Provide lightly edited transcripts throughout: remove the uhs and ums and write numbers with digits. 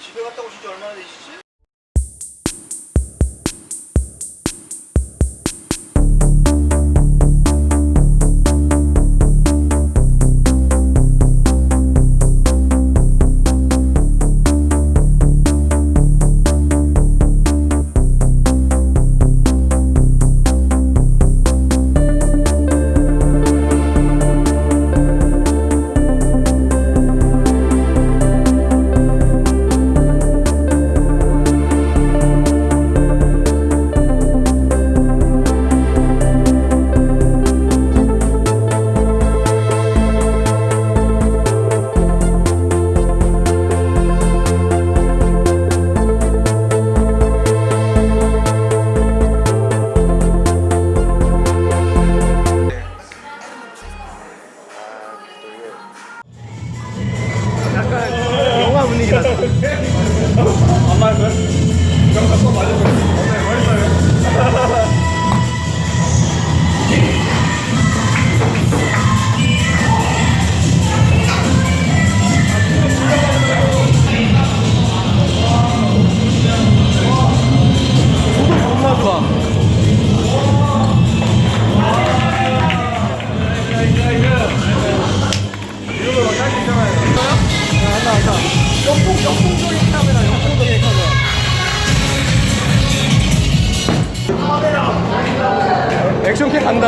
집에 갔다 오신 지 얼마나 되시지? 영화 분위기 났어. 안 맞을 영상 또 맞을 거야. 멋있어요. 존나 좋아. 이거 사진 있잖아요. 한다. 역풍적인 카메라, 역풍적인 카메라. 액션캐 간다.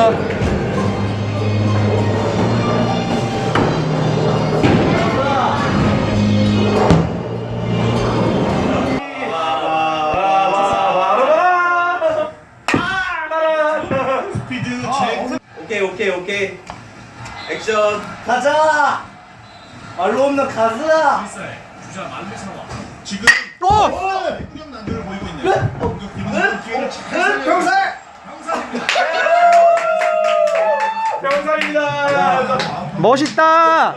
오케이. 액션. 가자. 말로 없는 가자. 주자 만루 상황. 지금 뿌연 난도를 보이고 있네요. 이번에 기회를 잘 병살. 병살입니다. 멋있다.